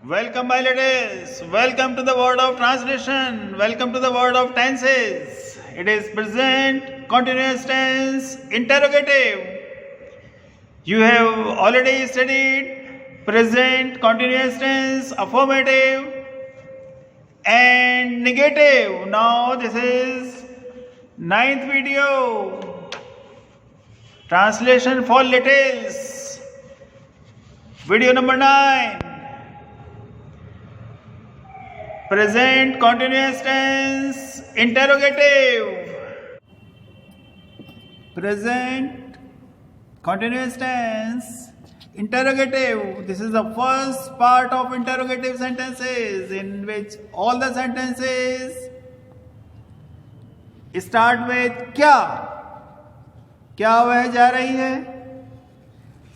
Welcome, my ladies. Welcome to the world of translation. Welcome to the world of tenses. It is present, continuous tense, interrogative. You have already studied present, continuous tense, affirmative, and negative. Now, this is ninth video. Translation for littles. Video number 9. Present continuous tense interrogative. Present continuous tense interrogative. This is the first part of interrogative sentences in which all the sentences start with क्या. क्या वह जा रही है?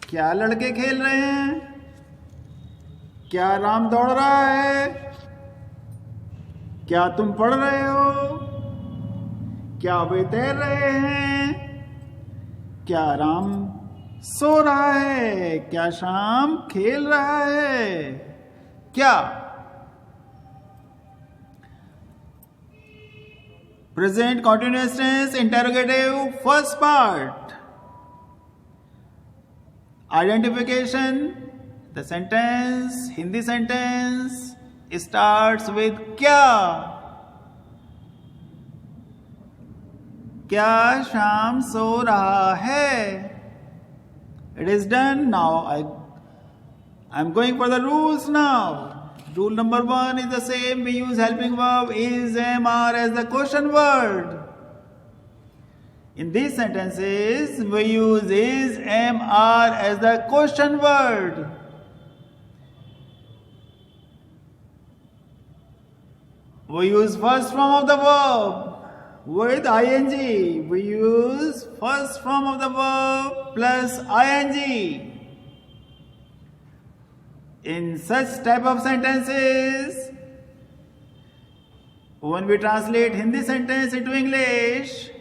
क्या लड़के खेल रहे हैं? क्या राम दौड़ रहा है? क्या तुम पढ़ रहे हो? क्या वे तैर रहे हैं? क्या राम सो रहा है? क्या शाम खेल रहा है? क्या? Present continuous tense interrogative first part. Identification. The sentence, Hindi sentence starts with क्या. क्या शाम सो रहा है? It is done. Now I'm going for the rules now. Rule number 1 is the same. We use helping verb is, am, are as the question word. In these sentences, we use is, am, are as the question word. We use first form of the verb with ing. We use first form of the verb plus ing. In such type of sentences, when we translate Hindi sentence into English,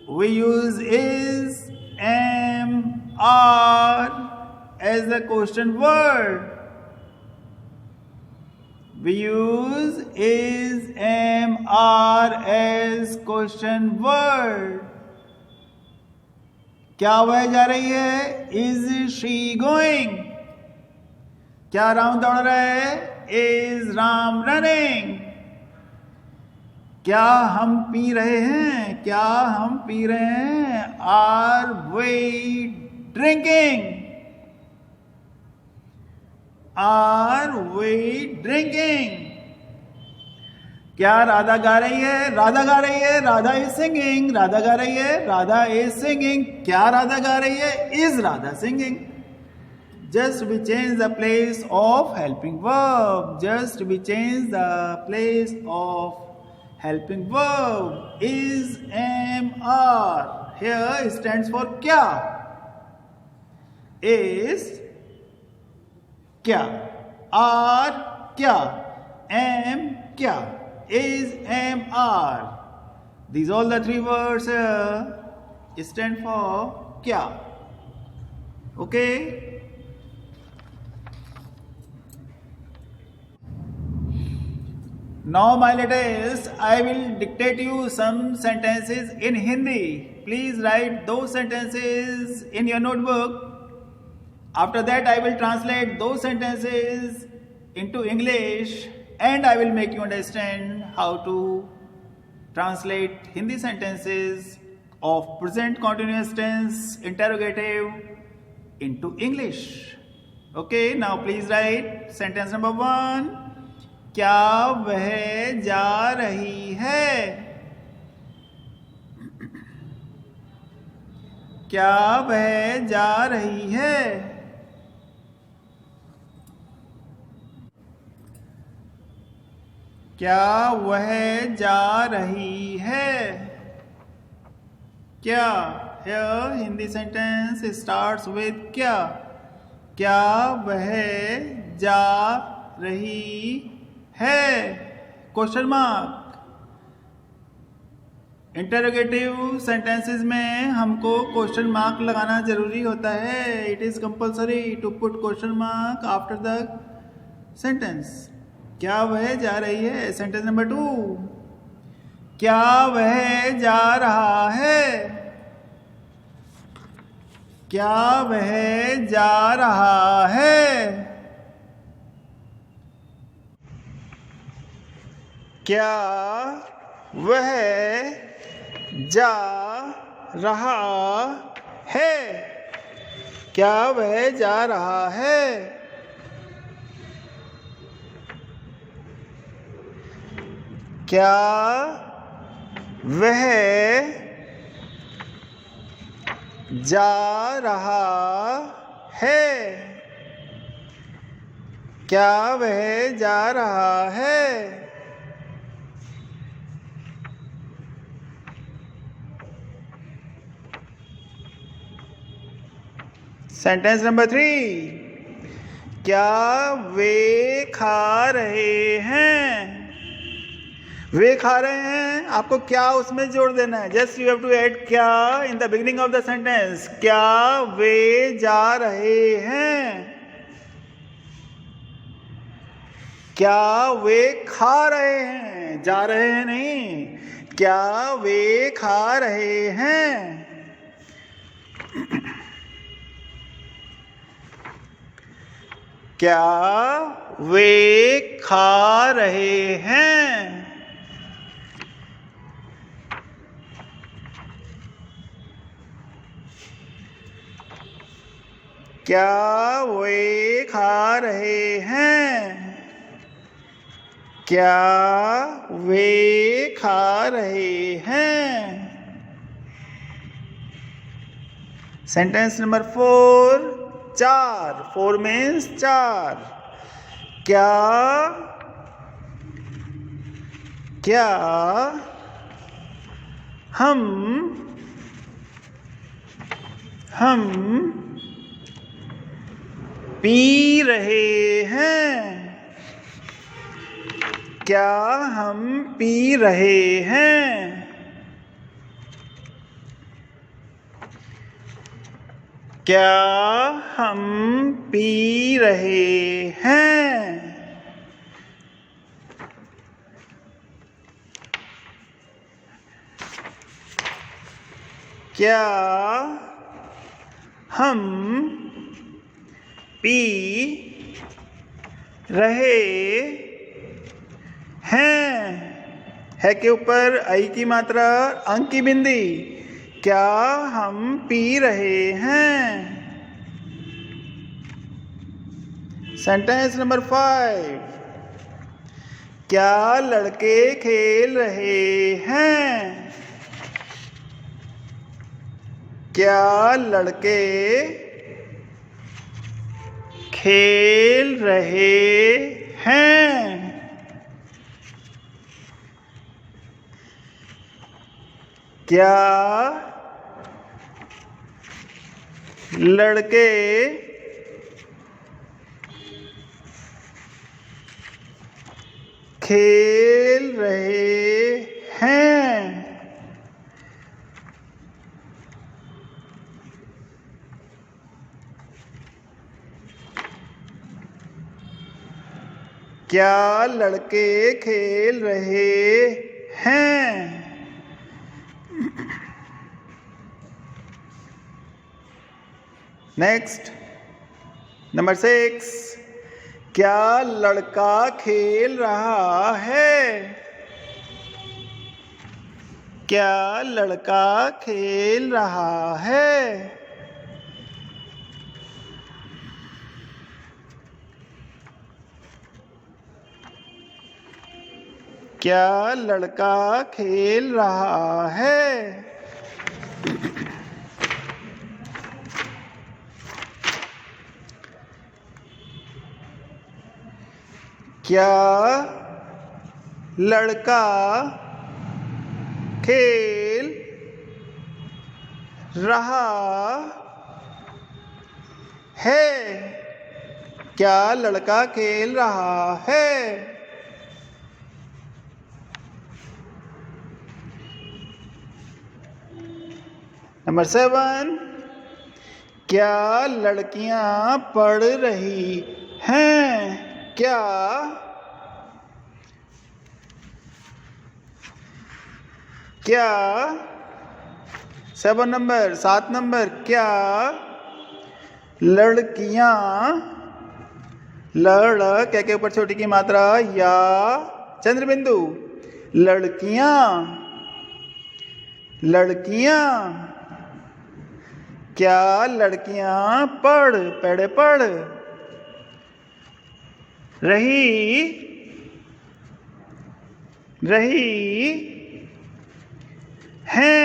we use is, am, are as the question word. We use is, am, are as question word. क्या वह जा रही है? Is she going? क्या राम दौड़ रहा है? Is Ram running? क्या हम पी रहे हैं? क्या हम पी रहे हैं? Are we drinking? Are we drinking? क्या राधा गा रही है? राधा गा रही है. Radha is singing. राधा गा रही है. Radha is singing. क्या राधा गा रही है? Is Radha singing? Just we change the place of helping verb. Just we change the place of helping verb. Is, am, are. Here stands for क्या. Is क्या, are क्या, am क्या, is, am, are. These all the three words stand for क्या. Okay. Now, my littles, I will dictate you some sentences in Hindi. Please write those sentences in your notebook. After that, I will translate those sentences into English and I will make you understand how to translate Hindi sentences of present continuous tense interrogative into English. Okay, now please write sentence number 1. क्या वह जा रही है? क्या वह जा रही है? क्या वह जा रही है? क्या. Here Hindi sentence starts with क्या. क्या वह जा रही है? Question mark. इंटरोगेटिव सेंटेंसेस में हमको क्वेश्चन मार्क लगाना जरूरी होता है. It is compulsory to put question mark after the sentence. क्या वह जा रही है? Sentence number 2. क्या वह जा रहा है? क्या वह जा रहा है? क्या वह जा रहा है? क्या वह जा रहा है? क्या वह जा रहा है? क्या वह जा रहा है? Sentence number 3. क्या वे खा रहे हैं? वे खा रहे हैं. आपको क्या उसमें जोड़ देना है. Just you have to add क्या in the beginning of the sentence. क्या वे जा रहे हैं? क्या वे खा रहे हैं? जा रहे हैं नहीं. क्या वे खा रहे हैं? क्या वे खा रहे हैं? क्या वे खा रहे हैं? क्या वे खा रहे हैं? Sentence number 4. 4. 4 मीन्स 4. क्या हम पी रहे हैं? क्या हम पी रहे हैं? क्या हम पी रहे हैं? क्या हम पी रहे हैं? है के ऊपर आई की मात्रा, अंक की बिंदी. क्या हम पी रहे हैं? Sentence number 5. क्या लड़के खेल रहे हैं? क्या लड़के खेल रहे हैं? क्या लड़के खेल रहे हैं? क्या लड़के खेल रहे हैं? Next number 6. क्या लड़का खेल रहा है? क्या लड़का खेल रहा है? क्या लड़का खेल रहा है? क्या लड़का खेल रहा है? क्या लड़का खेल रहा है? नंबर 7, क्या लड़कियां पढ़ रही हैं? क्या क्या 7 नंबर 7 नंबर, क्या लड़कियां, लड़ क्या के ऊपर छोटी की मात्रा या चंद्र बिंदु, लड़कियां लड़कियां, क्या लड़कियां पढ़ पढ़ पढ़ रही हैं?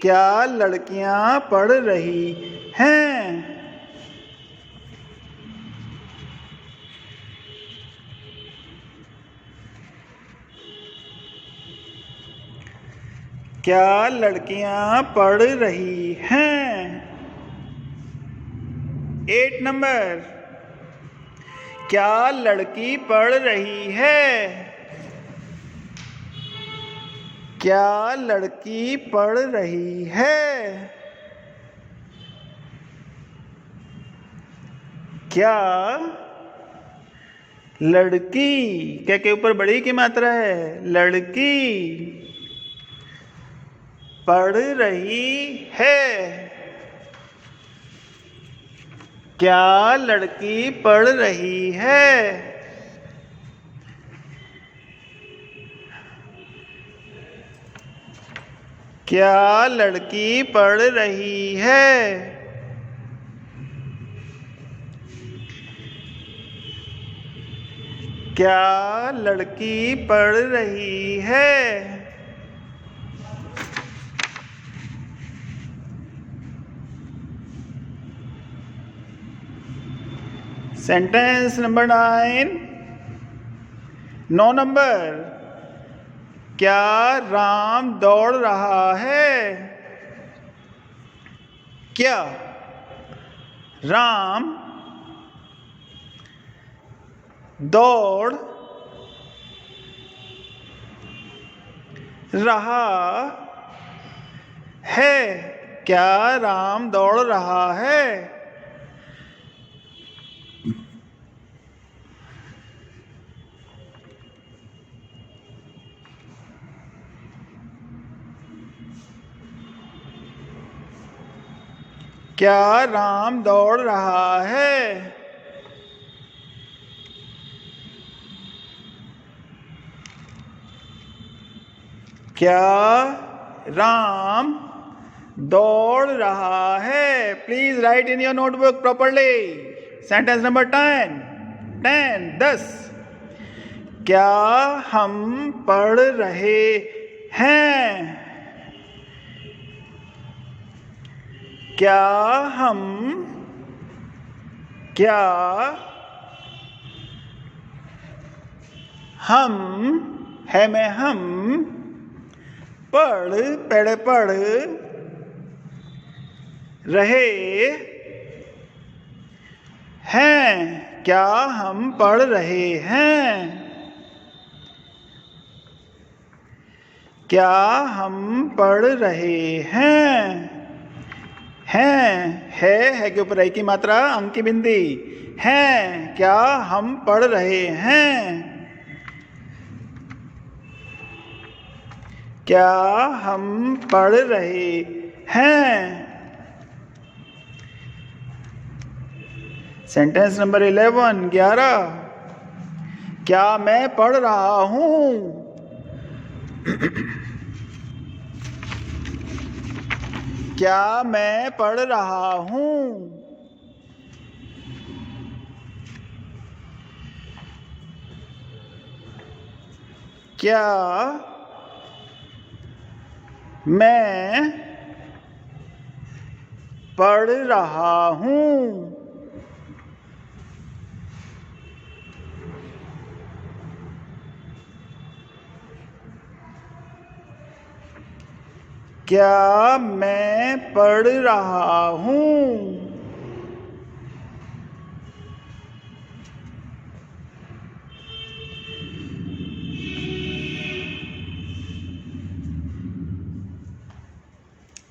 क्या लड़कियां पढ़ रही हैं? क्या लड़कियां पढ़ रही हैं? 8 नंबर, क्या लड़की पढ़ रही है? क्या लड़की पढ़ रही है? क्या लड़की क्या के ऊपर बड़ी की मात्रा है, लड़की पढ़ रही है? क्या लड़की पढ़ रही है? क्या लड़की पढ़ रही है? क्या लड़की पढ़ रही है? सेंटेंस नंबर 9 नंबर, क्या राम दौड़ रहा है? क्या राम दौड़ रहा है? क्या राम दौड़ रहा है? क्या राम दौड़ रहा है? क्या राम दौड़ रहा है? Please right in your notebook properly. Sentence number 10, क्या हम पढ़ रहे हैं? क्या हम है में हम पढ़ रहे हैं? क्या हम पढ़ रहे हैं? क्या हम पढ़ रहे हैं? है के ऊपर आई की मात्रा, अंक की बिंदी हैं। क्या हम पढ़ रहे हैं? क्या हम पढ़ रहे हैं? सेंटेंस नंबर 11, क्या मैं पढ़ रहा हूं? क्या मैं पढ़ रहा हूं? क्या मैं पढ़ रहा हूं? क्या मैं पढ़ रहा हूं?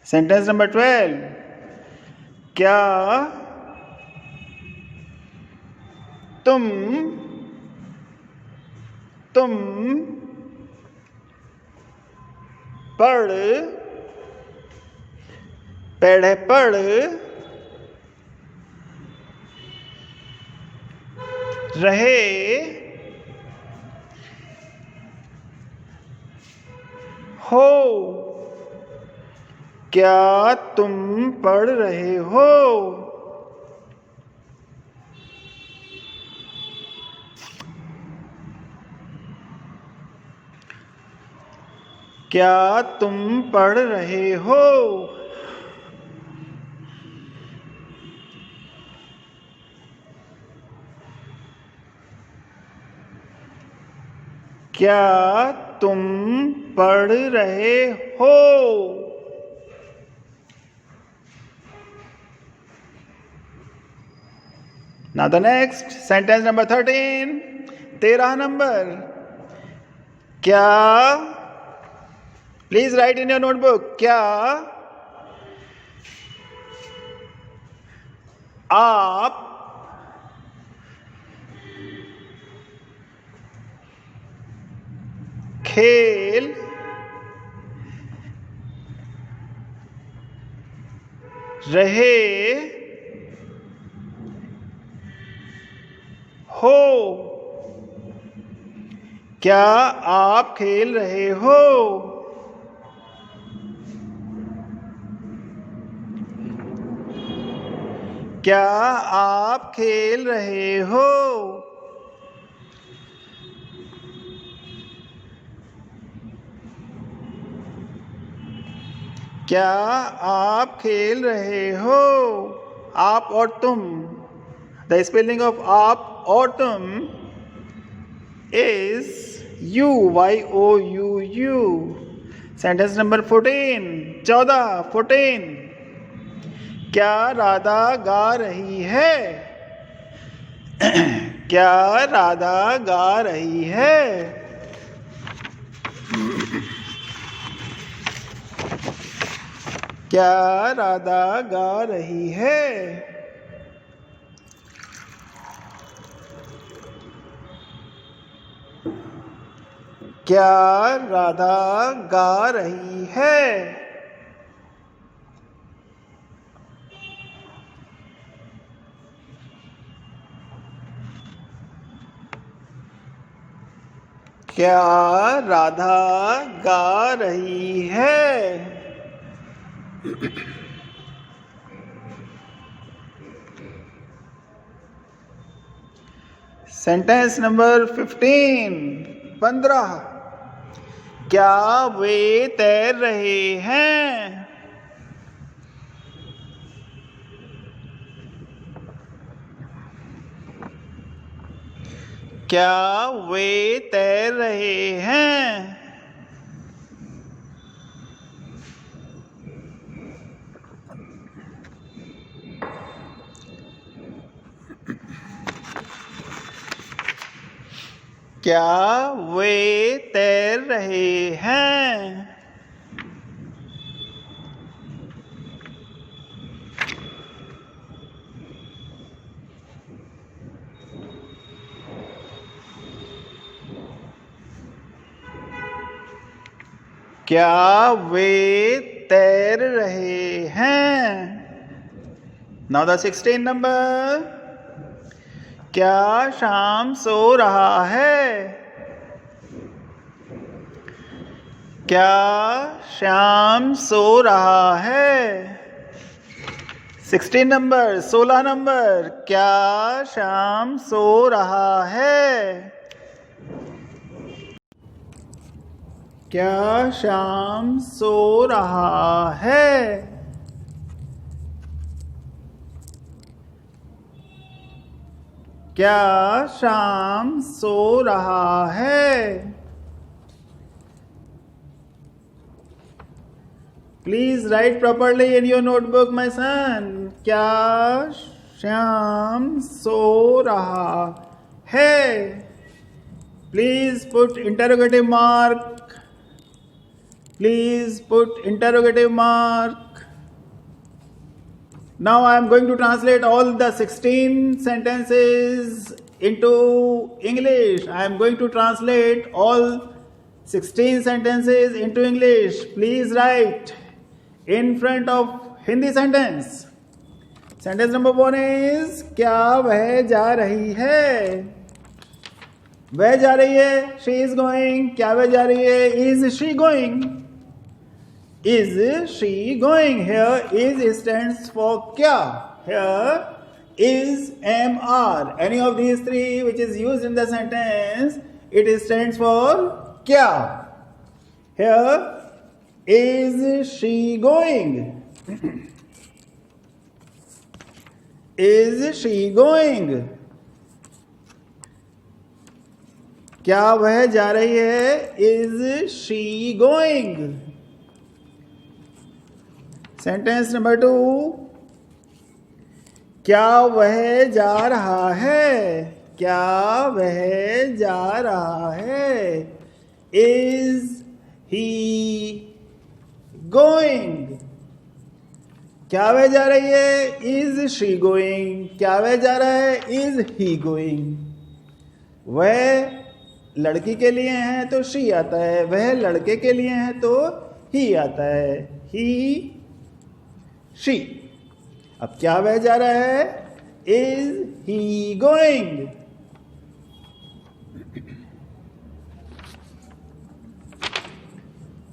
सेंटेंस नंबर 12, क्या तुम पढ़ रहे हो? क्या तुम पढ़ रहे हो? क्या तुम पढ़ रहे हो? क्या तुम पढ़ रहे हो? Now the next sentence number 13, 13 number, क्या, please right in your notebook, क्या आप खेल रहे हो? क्या आप खेल रहे हो? क्या आप खेल रहे हो? क्या आप खेल रहे हो? आप और तुम, द स्पेलिंग ऑफ आप और तुम is YOUU. सेंटेंस नंबर 14, 14, क्या राधा गा रही है? क्या राधा गा रही है? क्या राधा गा रही है? क्या राधा गा रही है? क्या राधा गा रही है? सेंटेंस नंबर 15, क्या वे तैर रहे हैं? क्या वे तैर रहे हैं? क्या वे तैर रहे हैं? क्या वे तैर रहे हैं? नाउ द 16 नंबर, क्या शाम सो रहा है? क्या शाम सो रहा है? 16 नंबर, 16 नंबर, क्या शाम सो रहा है? क्या शाम सो रहा है? क्या शाम सो रहा है? Please right properly in your notebook my son. क्या श्याम सो रहा है? Please put interrogative mark Please put interrogative mark. Now I am going to translate all the 16 sentences into English. I am going to translate all 16 sentences into English. Please write in front of Hindi sentence. Sentence number 1 is क्या वह जा रही है? वह जा रही है. She is going. क्या वह जा रही है? Is she going? Is she going? Here is stands for kya. Here is MR. Any of these three which is used in the sentence, it stands for kya. Here is she going? Is she going? क्या वह जा रही है? Is she going? Sentence number 2, क्या वह जा रहा है? क्या वह जा रहा है? Is he going? क्या वह जा रही है? Is she going? क्या वह जा रहा है? Is he going? वह लड़की के लिए है तो she आता है, वह लड़के के लिए है तो he आता है. He she. अब क्या वह जा रहा है? Is he going?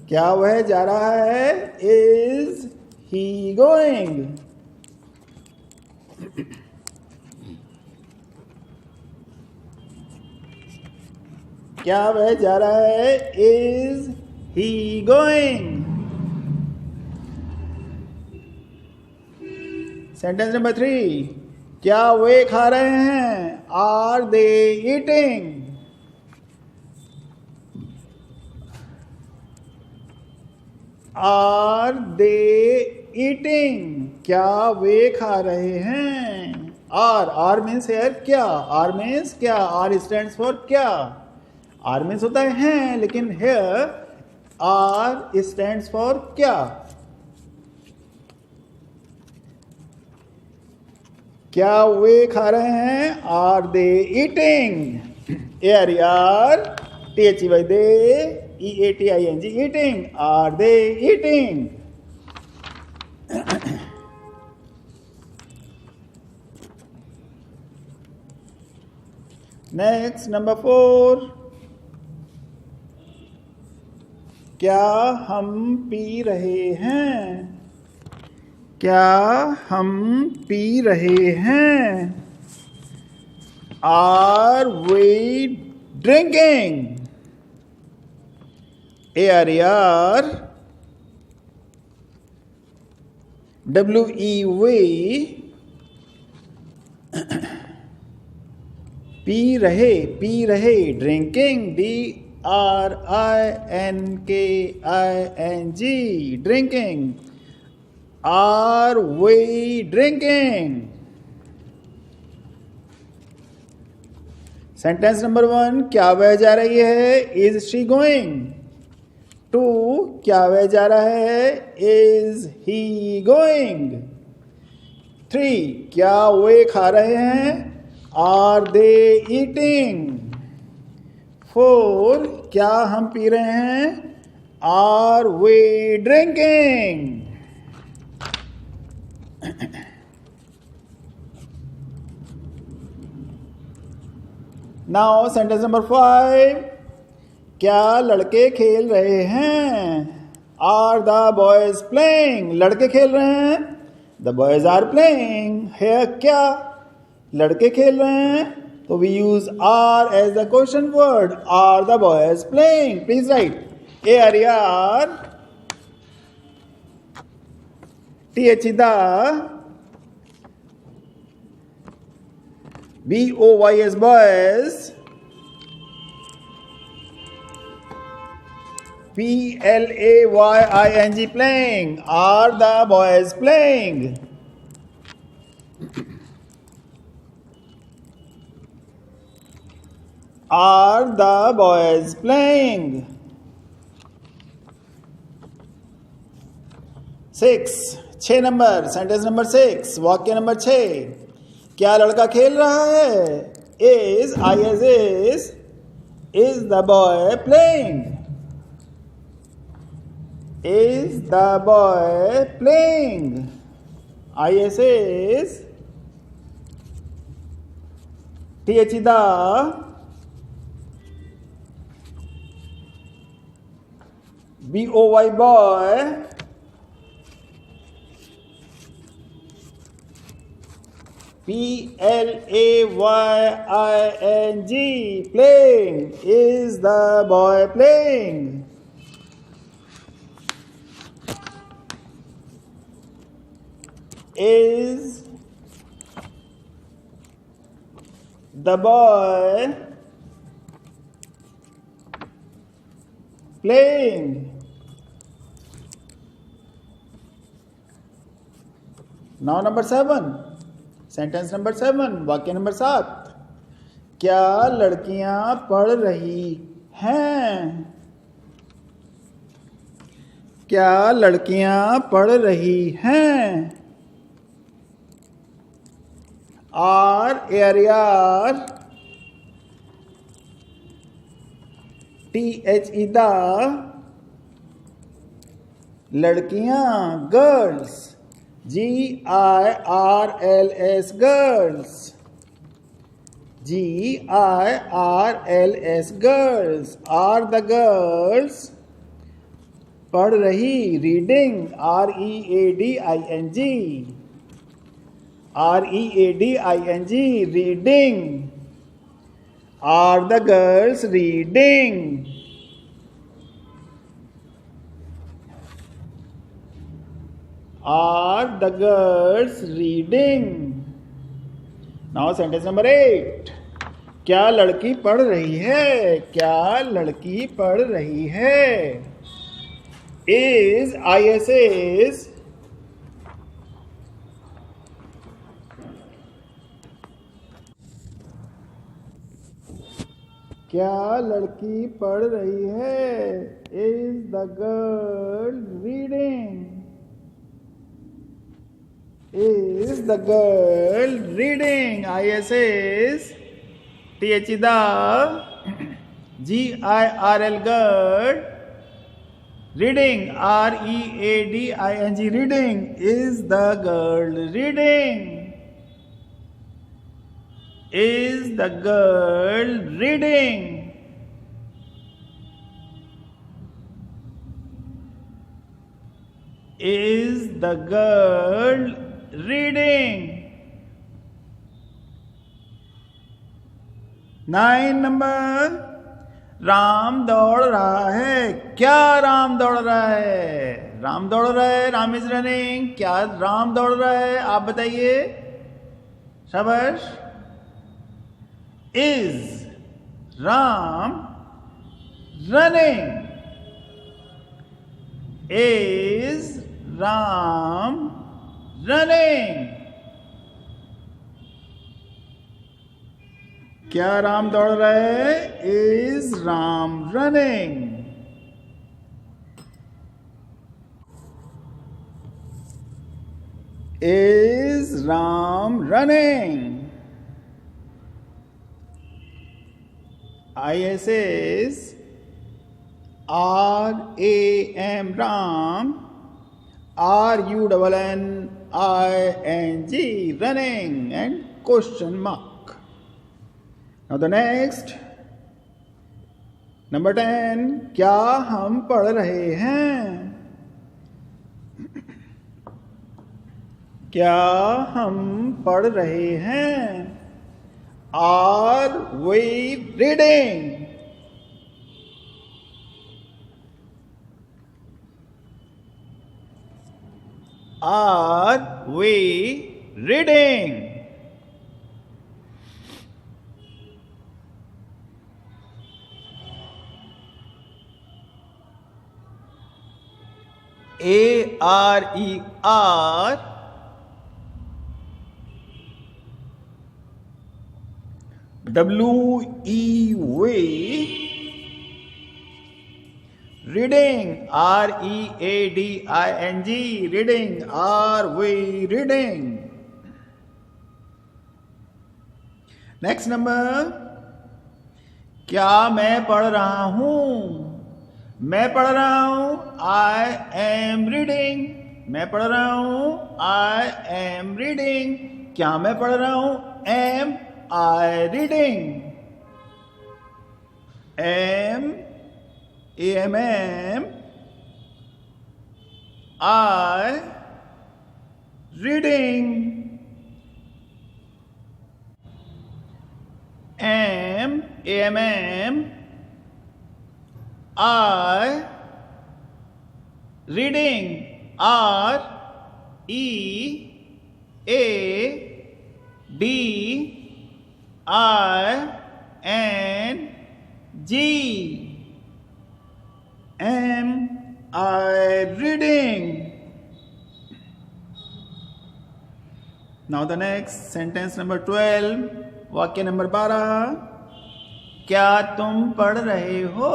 क्या वह जा रहा है? Is he going? क्या वह जा रहा है? Is he going? Sentence number 3, क्या वे खा रहे हैं? Are they eating? Are they eating? क्या वे खा रहे हैं? आर मीन्स हेयर क्या. आर मीन्स क्या. आर स्टैंड्स फॉर क्या. आर मीन्स होता है हैं, लेकिन हेयर आर स्टैंड्स फॉर क्या. क्या वे खा रहे हैं? Are they eating? ARER THEY they EATING eating. Are they eating? Next number 4, क्या हम पी रहे हैं? क्या हम पी रहे हैं? Are we drinking? ARER WEV P रहे. Drinking DRINKING drinking. Are we drinking? Sentence number 1, क्या वह जा रही है? Is she going? 2, क्या वह जा रहा है? Is he going? 3, क्या वे खा रहे हैं? Are they eating? 4, क्या हम पी रहे हैं? Are we drinking? Now sentence number 5, क्या लड़के खेल रहे हैं? Are the boys playing? लड़के खेल रहे हैं. The boys are playing. है क्या लड़के खेल रहे हैं? तो we use are as the question word. Are the boys playing? Please write ARER THE the BOYS boys. PLAYING playing. Are the boys playing? Are the boys playing? 6, 6 number, sentence number 6, वाक्य number 6। क्या लड़का खेल रहा है? Is the boy playing? Is the boy playing? IS is TH the BOY boy PLAYING playing. Is the boy playing? Is the boy playing? Now number 7, sentence number 7, वाक्य number 7। क्या लड़कियां पढ़ रही हैं? क्या लड़कियां पढ़ रही हैं? AR THE the लड़कियां, girls, GIRLS girls, GIRLS girls. Are the girls पढ़ रही, reading, READING, reading. Are the girls reading? Are the girls reading? Now sentence number 8, क्या लड़की पढ़ रही है? क्या लड़की पढ़ रही है? IS क्या लड़की पढ़ रही है? Is the girl reading? Is the girl reading? IS THE the GIRL girl, reading, READING, reading. Is the girl reading? Is the girl reading? Is the girl reading? 9 number, Ram दौड़ रहा है। क्या राम दौड़ रहा है? राम दौड़ रहा है, राम इज रनिंग। क्या राम दौड़ रहा है? आप बताइए, शाबाश। Is Ram running? Is Ram running? क्या राम दौड़ रहा है? Is Ram running? Is Ram running? IS RAM, Ram, RUNNING, running, and question mark. Now the next, number 10, क्या हम पढ़ रहे हैं? क्या हम पढ़ रहे हैं? Are we reading? Are we reading? ARER WEV, reading. R-E-A-D-I-N-G. Reading. Are we reading? Next number. क्या मैं पढ़ रहा हूं? मैं पढ़ रहा हूं. I am reading. मैं पढ़ रहा हूं. I am reading. क्या मैं पढ़ रहा हूं? Am I reading? Am A-M-M I reading. Am A-M-M I reading. R-E-A-D-I-N-G. Am I reading? Now the next sentence number 12. वाक्य नंबर 12. क्या तुम पढ़ रहे हो?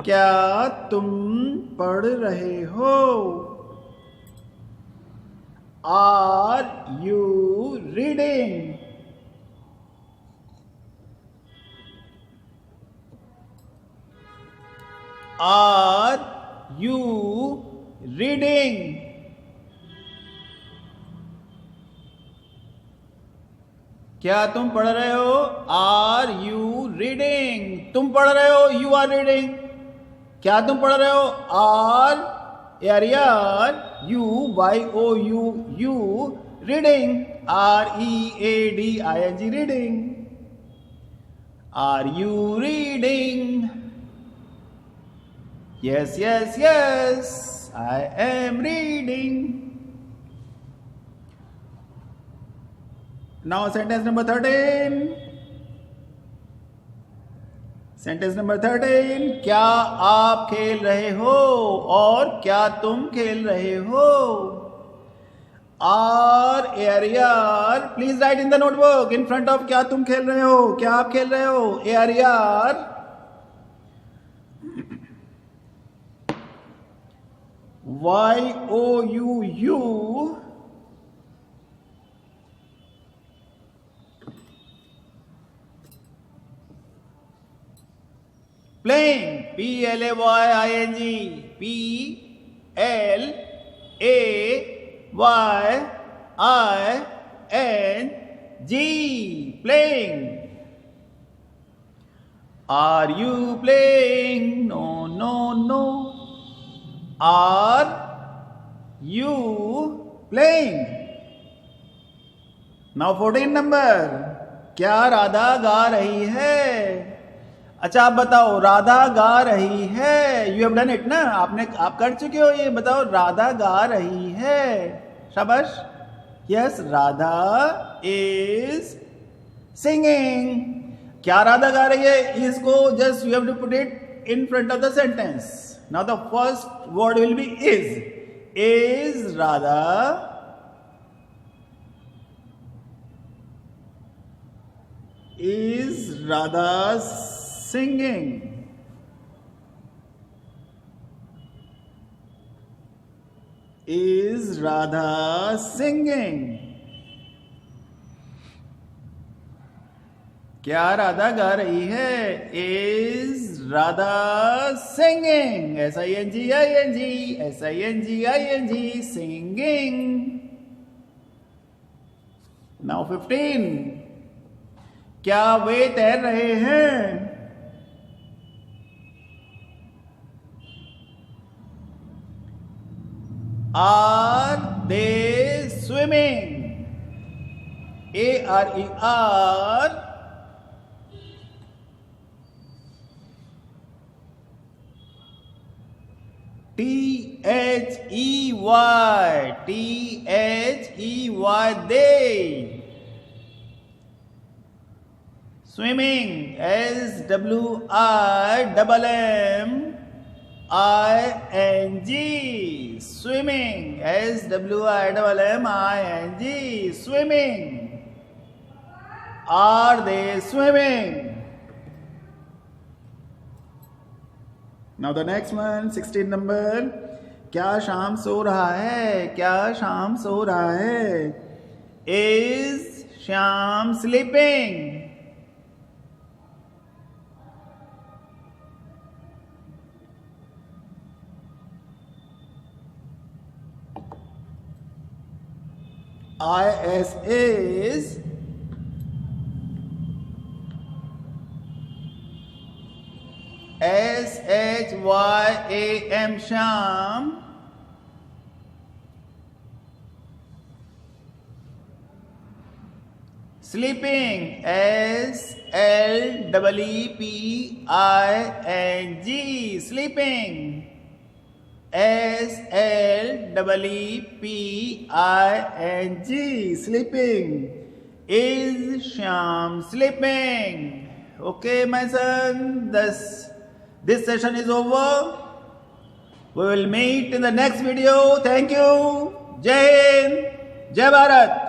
क्या तुम पढ़ रहे हो? Are you reading? Are you reading? क्या तुम पढ़ रहे हो? Are you reading? तुम पढ़ रहे हो? You are reading. क्या तुम पढ़ रहे हो? Are you you reading. R-E-A-D-I-N-G. Reading. Are you reading? Yes, yes, yes. I am reading. Now sentence number 13. Sentence number 13. क्या आप खेल रहे हो? और क्या तुम खेल रहे हो? R-A-R-E-R. Please write in the notebook in front of क्या तुम खेल रहे हो? क्या आप खेल रहे हो? A-R-E-R. Y-O-U-U. Playing. P-L-A-Y-I-N-G. P-L-A-Y-I-N-G. Playing. Are you playing? No, no, no. Are you playing? Now 14 number. क्या राधा गा रही है? अच्छा आप बताओ, राधा गा रही है. यू हैव डन इट ना, आप कर चुके हो ये. बताओ, राधा गा रही है. शाबाश. Yes, Radha is singing. क्या राधा गा रही है? इसको just you have to put it in front of the sentence. Now the first word will be is. Is Radha singing? Is Radha singing? क्या राधा गा रही है? Is Radha singing? S-I-N-G-I-N-G. S-I-N-G-I-N-G. Singing. Now 15. क्या वे तैर रहे हैं? Are they swimming? A-R-E-R. T-H-E-Y. T-H-E-Y. They. Swimming. S-W-I-M-M-I-N-G. Swimming. S-W-I-M-M-I-N-G. Swimming. Are they swimming? Now the next one, 16 number. क्या शाम सो रहा है? क्या शाम सो रहा है? Is Shyam sleeping? IS is SHYAM Shyam. Sleeping SLEEPING. Sleeping SLEEPING. Sleeping. Is Shyam sleeping? Okay, my son, this session is over. We will meet in the next video. Thank you. Jai Hind, Jai Bharat.